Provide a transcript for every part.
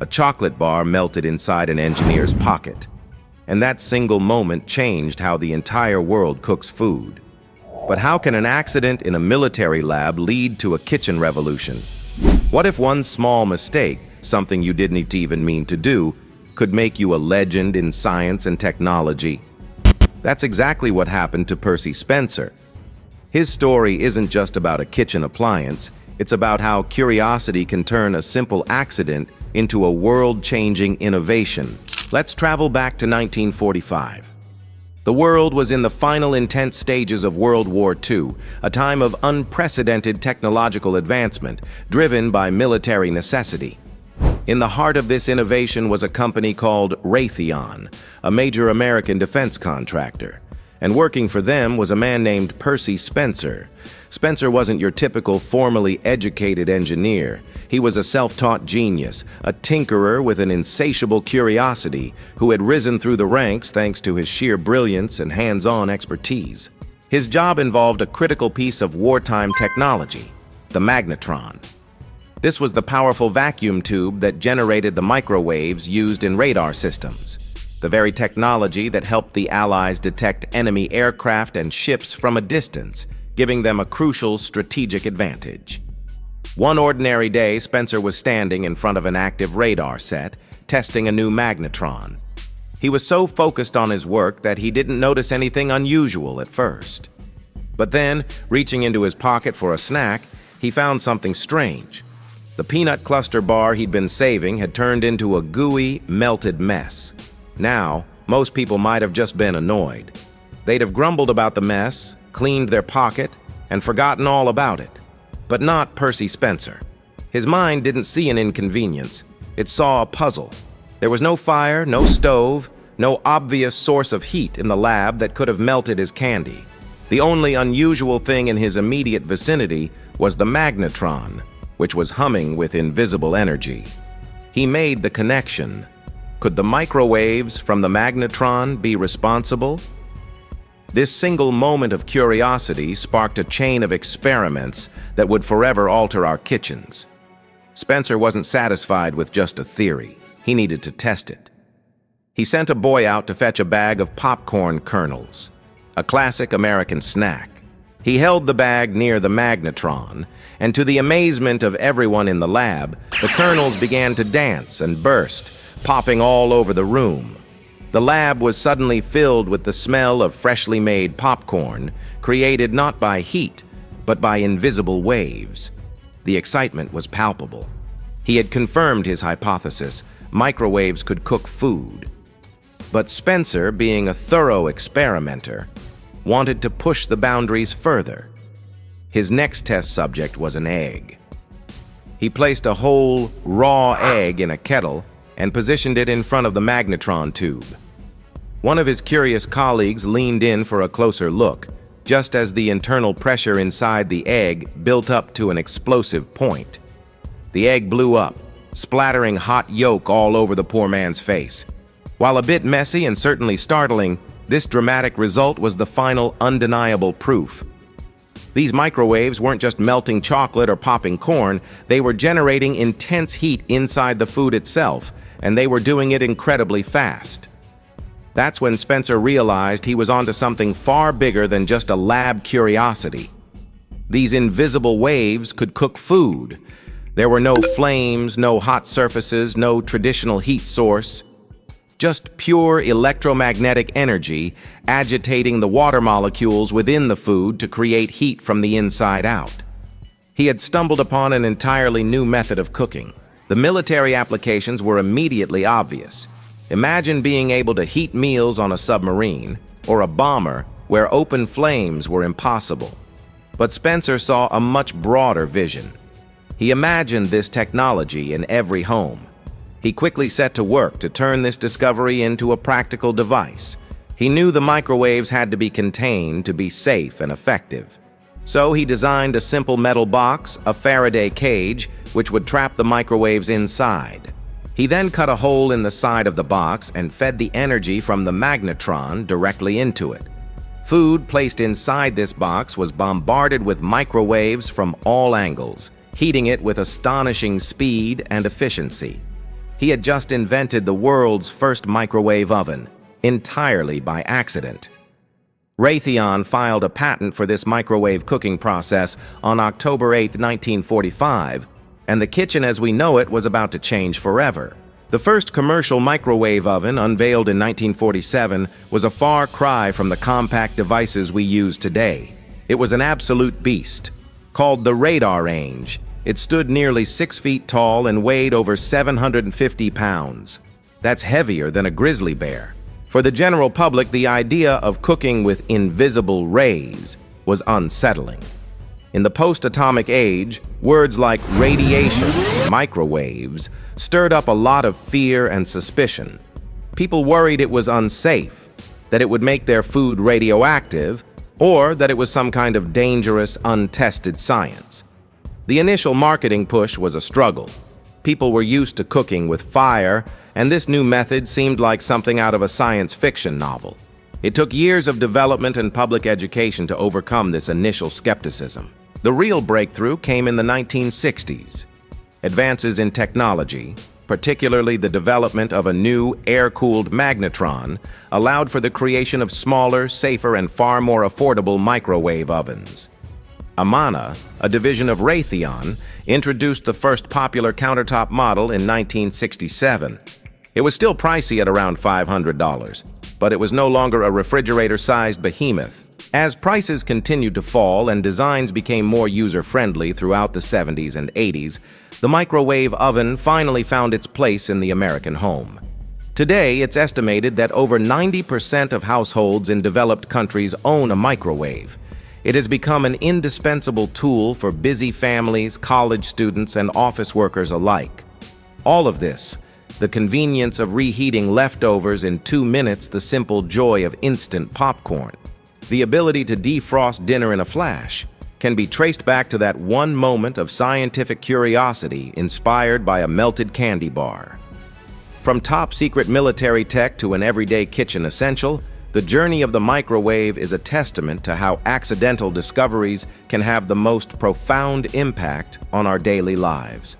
A chocolate bar melted inside an engineer's pocket. And that single moment changed how the entire world cooks food. But how can an accident in a military lab lead to a kitchen revolution? What if one small mistake, something you didn't even mean to do, could make you a legend in science and technology? That's exactly what happened to Percy Spencer. His story isn't just about a kitchen appliance, it's about how curiosity can turn a simple accident into a world-changing innovation. Let's travel back to 1945. The world was in the final intense stages of World War II, a time of unprecedented technological advancement, driven by military necessity. In the heart of this innovation was a company called Raytheon, a major American defense contractor. And working for them was a man named Percy Spencer. Spencer wasn't your typical formally educated engineer. He was a self-taught genius, a tinkerer with an insatiable curiosity who had risen through the ranks thanks to his sheer brilliance and hands-on expertise. His job involved a critical piece of wartime technology, the magnetron. This was the powerful vacuum tube that generated the microwaves used in radar systems, the very technology that helped the Allies detect enemy aircraft and ships from a distance, giving them a crucial strategic advantage. One ordinary day, Spencer was standing in front of an active radar set, testing a new magnetron. He was so focused on his work that he didn't notice anything unusual at first. But then, reaching into his pocket for a snack, he found something strange. The peanut cluster bar he'd been saving had turned into a gooey, melted mess. Now, most people might have just been annoyed. They'd have grumbled about the mess, cleaned their pocket, and forgotten all about it. But not Percy Spencer. His mind didn't see an inconvenience. It saw a puzzle. There was no fire, no stove, no obvious source of heat in the lab that could have melted his candy. The only unusual thing in his immediate vicinity was the magnetron, which was humming with invisible energy. He made the connection. Could the microwaves from the magnetron be responsible? This single moment of curiosity sparked a chain of experiments that would forever alter our kitchens. Spencer wasn't satisfied with just a theory. He needed to test it. He sent a boy out to fetch a bag of popcorn kernels, a classic American snack. He held the bag near the magnetron, and to the amazement of everyone in the lab, the kernels began to dance and burst, popping all over the room. The lab was suddenly filled with the smell of freshly made popcorn, created not by heat, but by invisible waves. The excitement was palpable. He had confirmed his hypothesis: microwaves could cook food. But Spencer, being a thorough experimenter, wanted to push the boundaries further. His next test subject was an egg. He placed a whole, raw egg in a kettle and positioned it in front of the magnetron tube. One of his curious colleagues leaned in for a closer look, just as the internal pressure inside the egg built up to an explosive point. The egg blew up, splattering hot yolk all over the poor man's face. While a bit messy and certainly startling, this dramatic result was the final undeniable proof. These microwaves weren't just melting chocolate or popping corn, they were generating intense heat inside the food itself, and they were doing it incredibly fast. That's when Spencer realized he was onto something far bigger than just a lab curiosity. These invisible waves could cook food. There were no flames, no hot surfaces, no traditional heat source. Just pure electromagnetic energy agitating the water molecules within the food to create heat from the inside out. He had stumbled upon an entirely new method of cooking. The military applications were immediately obvious. Imagine being able to heat meals on a submarine, or a bomber where open flames were impossible. But Spencer saw a much broader vision. He imagined this technology in every home. He quickly set to work to turn this discovery into a practical device. He knew the microwaves had to be contained to be safe and effective. So he designed a simple metal box, a Faraday cage, which would trap the microwaves inside. He then cut a hole in the side of the box and fed the energy from the magnetron directly into it. Food placed inside this box was bombarded with microwaves from all angles, heating it with astonishing speed and efficiency. He had just invented the world's first microwave oven, entirely by accident. Raytheon filed a patent for this microwave cooking process on October 8, 1945, and the kitchen as we know it was about to change forever. The first commercial microwave oven, unveiled in 1947, was a far cry from the compact devices we use today. It was an absolute beast. Called the radar range, it stood nearly 6 feet tall and weighed over 750 pounds. That's heavier than a grizzly bear. For the general public, the idea of cooking with invisible rays was unsettling. In the post-atomic age, words like radiation, microwaves, stirred up a lot of fear and suspicion. People worried it was unsafe, that it would make their food radioactive, or that it was some kind of dangerous, untested science. The initial marketing push was a struggle. People were used to cooking with fire, and this new method seemed like something out of a science fiction novel. It took years of development and public education to overcome this initial skepticism. The real breakthrough came in the 1960s. Advances in technology, particularly the development of a new air-cooled magnetron, allowed for the creation of smaller, safer, and far more affordable microwave ovens. Amana, a division of Raytheon, introduced the first popular countertop model in 1967. It was still pricey at around $500, but it was no longer a refrigerator-sized behemoth. As prices continued to fall and designs became more user-friendly throughout the 70s and 80s, the microwave oven finally found its place in the American home. Today, it's estimated that over 90% of households in developed countries own a microwave. It has become an indispensable tool for busy families, college students, and office workers alike. All of this, the convenience of reheating leftovers in 2 minutes, the simple joy of instant popcorn, the ability to defrost dinner in a flash, can be traced back to that one moment of scientific curiosity inspired by a melted candy bar. From top-secret military tech to an everyday kitchen essential, the journey of the microwave is a testament to how accidental discoveries can have the most profound impact on our daily lives.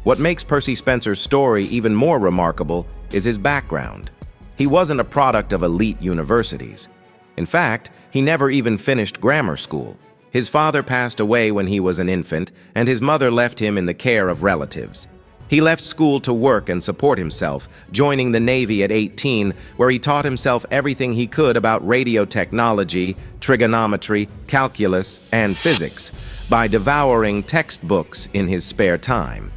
What makes Percy Spencer's story even more remarkable is his background. He wasn't a product of elite universities. In fact, he never even finished grammar school. His father passed away when he was an infant, and his mother left him in the care of relatives. He left school to work and support himself, joining the Navy at 18, where he taught himself everything he could about radio technology, trigonometry, calculus, and physics by devouring textbooks in his spare time.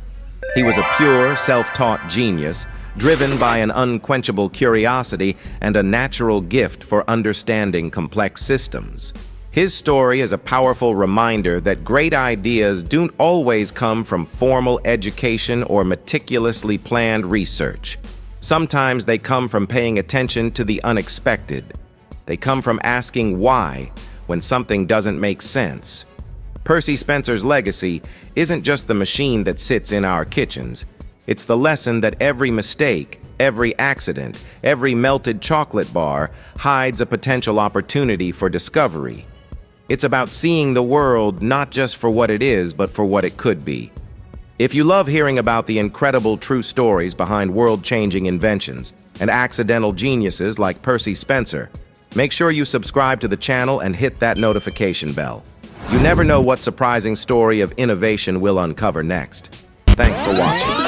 He was a pure, self-taught genius, driven by an unquenchable curiosity and a natural gift for understanding complex systems. His story is a powerful reminder that great ideas don't always come from formal education or meticulously planned research. Sometimes they come from paying attention to the unexpected. They come from asking why when something doesn't make sense. Percy Spencer's legacy isn't just the machine that sits in our kitchens. It's the lesson that every mistake, every accident, every melted chocolate bar hides a potential opportunity for discovery. It's about seeing the world not just for what it is, but for what it could be. If you love hearing about the incredible true stories behind world-changing inventions and accidental geniuses like Percy Spencer, make sure you subscribe to the channel and hit that notification bell. You never know what surprising story of innovation we'll uncover next. Thanks for watching.